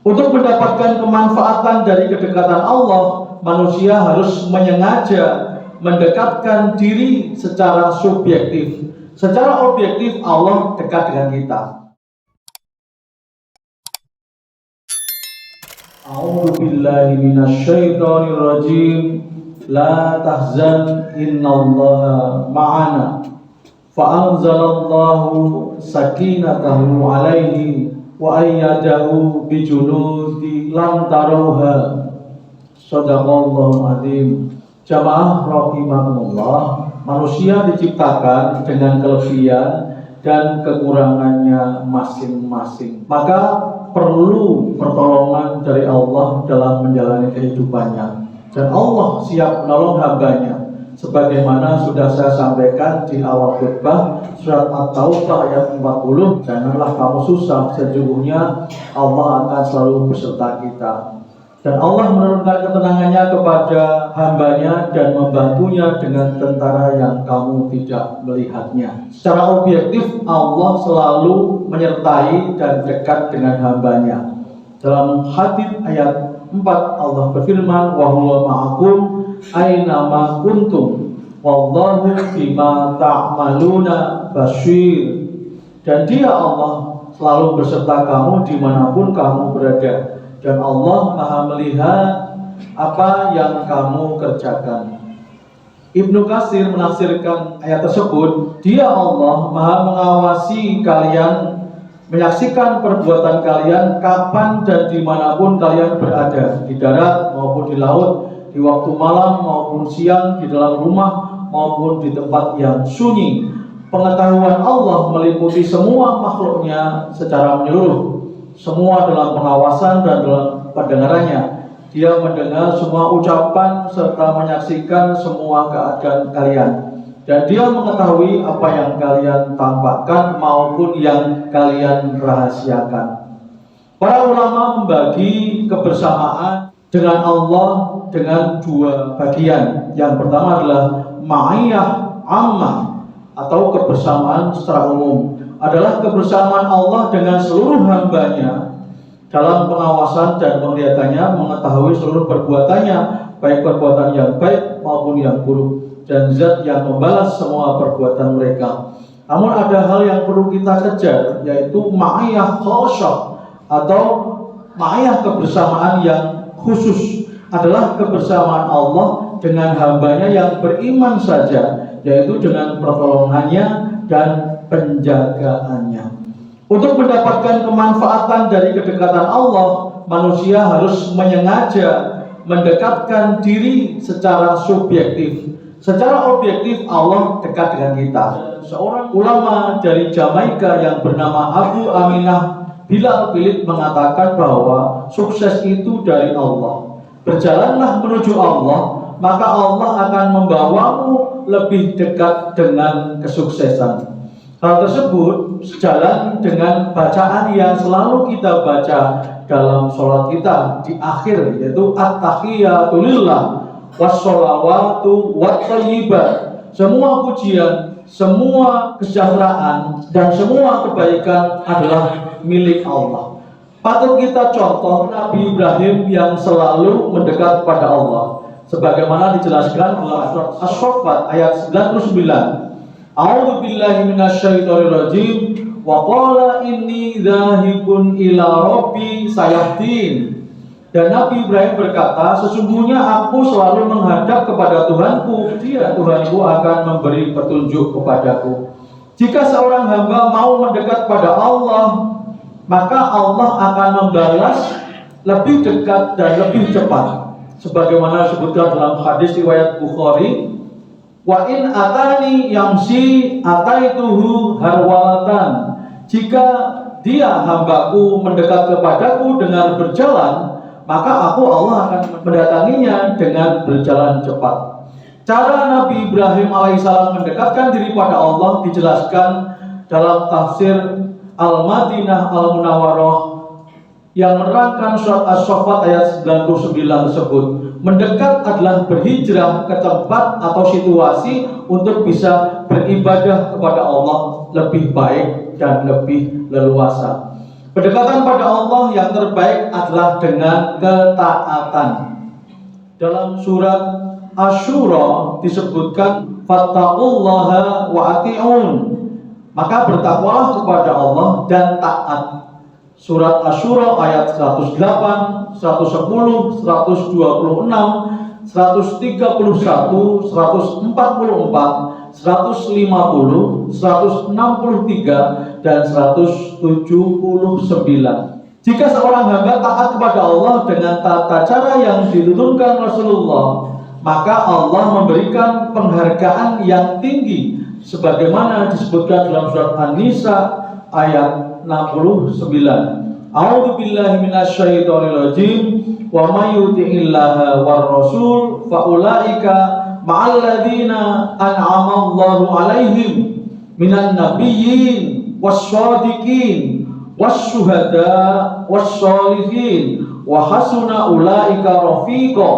Untuk mendapatkan kemanfaatan dari kedekatan Allah, manusia harus menyengaja mendekatkan diri secara subjektif. Secara objektif Allah dekat dengan kita. A'udzu billahi minasyaitonir rajim. La tahzan innallaha ma'ana. Fa'anzalallahu sakinatahu alaihi wa ayyadahu bijunudi lam tarawha. Shadaqallahul azim. Jamaah rahimakumullah, manusia diciptakan dengan kelebihan dan kekurangannya masing-masing. Maka perlu pertolongan dari Allah dalam menjalani kehidupannya. Dan Allah siap menolong hambanya. Sebagaimana sudah saya sampaikan di awal khutbah surat At-Taubah ayat 40, janganlah kamu susah, sesungguhnya Allah akan selalu beserta kita. Dan Allah menurunkan ketenangannya kepada hambanya dan membantunya dengan tentara yang kamu tidak melihatnya. Secara objektif Allah selalu menyertai dan dekat dengan hambanya. Dalam hadits ayat 4 Allah berfirman, wa huwa ma'akum aina ma kuntum wallahu bima ta'maluna basyir. Dan Dia Allah selalu beserta kamu dimanapun kamu berada. Dan Allah Maha melihat apa yang kamu kerjakan. Ibnu Katsir menafsirkan ayat tersebut, Dia Allah Maha mengawasi kalian, menyaksikan perbuatan kalian kapan dan dimanapun kalian berada, di darat maupun di laut, di waktu malam maupun siang, di dalam rumah maupun di tempat yang sunyi. Pengetahuan Allah meliputi semua makhluknya secara menyeluruh. Semua dalam pengawasan dan dalam pendengarannya. Dia mendengar semua ucapan serta menyaksikan semua keadaan kalian. Dan Dia mengetahui apa yang kalian tampakkan maupun yang kalian rahasiakan. Para ulama membagi kebersamaan dengan Allah dengan dua bagian. Yang pertama adalah ma'iyah ammah atau kebersamaan secara umum. Adalah kebersamaan Allah dengan seluruh hambanya dalam pengawasan dan penglihatannya, mengetahui seluruh perbuatannya, baik perbuatan yang baik maupun yang buruk, dan Zat yang membalas semua perbuatan mereka. Namun ada hal yang perlu kita kejar, yaitu ma'iyah khasyah atau ma'iyah kebersamaan yang khusus. Adalah kebersamaan Allah dengan hambanya yang beriman saja, yaitu dengan pertolongannya dan penjagaannya. Untuk mendapatkan kemanfaatan dari kedekatan Allah, manusia harus menyengaja mendekatkan diri secara subjektif. Secara objektif Allah dekat dengan kita. Seorang ulama dari Jamaika yang bernama Abu Aminah Bilal Philip mengatakan bahwa sukses itu dari Allah. Berjalanlah menuju Allah, maka Allah akan membawamu lebih dekat dengan kesuksesan. Hal tersebut sejalan dengan bacaan yang selalu kita baca dalam sholat kita di akhir, yaitu at-tahiyatu lillah wassolawatu wattayyibat. Semua pujian, semua kesejahteraan dan semua kebaikan adalah milik Allah. Patut kita contoh Nabi Ibrahim yang selalu mendekat pada Allah, sebagaimana dijelaskan dalam surat As-Saffat ayat 99. A'udzu billahi minasyaitonir rajim wa qala inni dzahibun ila rabbi sayahdin. Dan Nabi Ibrahim berkata, sesungguhnya aku selalu menghadap kepada Tuhanku, Dia Tuhanku akan memberi petunjuk kepadaku. Jika seorang hamba mau mendekat pada Allah, maka Allah akan membalas lebih dekat dan lebih cepat. Sebagaimana disebutkan dalam hadis riwayat Bukhari, wa in atani yamsi ataituhu harwalatan. Jika dia hambaku mendekat kepadaku dengan berjalan, maka aku Allah akan mendatanginya dengan berjalan cepat. Cara Nabi Ibrahim alaihissalam mendekatkan diri pada Allah dijelaskan dalam tafsir Al-Madinah Al-Munawwarah yang menerangkan surat As-Saffat ayat 99 tersebut. Mendekat adalah berhijrah ke tempat atau situasi untuk bisa beribadah kepada Allah lebih baik dan lebih leluasa. Pendekatan pada Allah yang terbaik adalah dengan ketaatan. Dalam surat Asy-Syura disebutkan fattaqullaha wa ati'un. Maka bertakwalah kepada Allah dan taat. Surat Asy-Syura ayat 108, 110, 126, 131, 144, 150, 163, dan 179. Jika seorang hamba taat kepada Allah dengan tata cara yang diturunkan Rasulullah, maka Allah memberikan penghargaan yang tinggi sebagaimana disebutkan dalam surat An-Nisa ayat 69. A'udzu billahi minasyaitonir rajim. Wa may yuti'illaha war rasul fa ulaika ma'al ladzina an'ama Allahu 'alaihim minan nabiyyin wash-shadiqin wasyuhada wasyolihin wa hasuna ulaika rafiqa.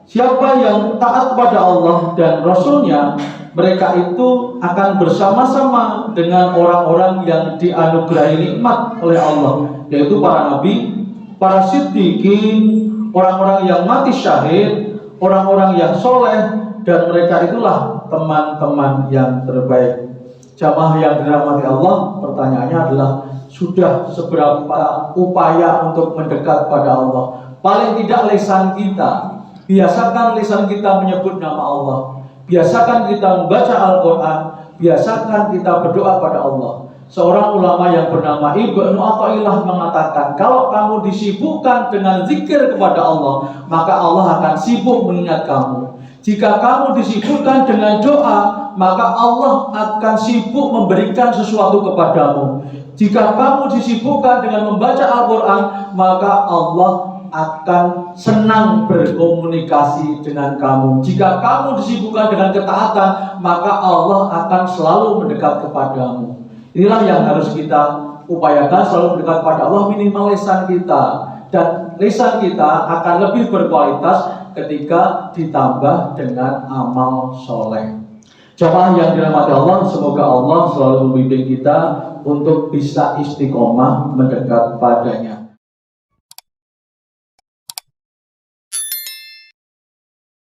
Siapa yang taat kepada Allah dan Rasulnya, mereka itu akan bersama-sama dengan orang-orang yang dianugerahi nikmat oleh Allah, yaitu para nabi, para siddiqin, orang-orang yang mati syahid, orang-orang yang soleh, dan mereka itulah teman-teman yang terbaik. Jamaah yang dirahmati Allah, pertanyaannya adalah sudah seberapa upaya untuk mendekat pada Allah? Paling tidak lisan kita, biasakan lisan kita menyebut nama Allah, biasakan kita membaca Al-Quran, biasakan kita berdoa pada Allah. Seorang ulama yang bernama Ibnu Athaillah mengatakan, kalau kamu disibukkan dengan zikir kepada Allah, maka Allah akan sibuk mengingat kamu. Jika kamu disibukkan dengan doa, maka Allah akan sibuk memberikan sesuatu kepadamu. Jika kamu disibukkan dengan membaca Al-Quran, maka Allah akan senang berkomunikasi dengan kamu. Jika kamu disibukkan dengan ketaatan, maka Allah akan selalu mendekat kepadamu. Inilah yang harus kita upayakan, selalu mendekat pada Allah, minimal lisan kita. Dan lisan kita akan lebih berkualitas ketika ditambah dengan amal soleh. Jamaah yang dirahmati Allah, semoga Allah selalu membimbing kita untuk bisa istiqomah mendekat padanya.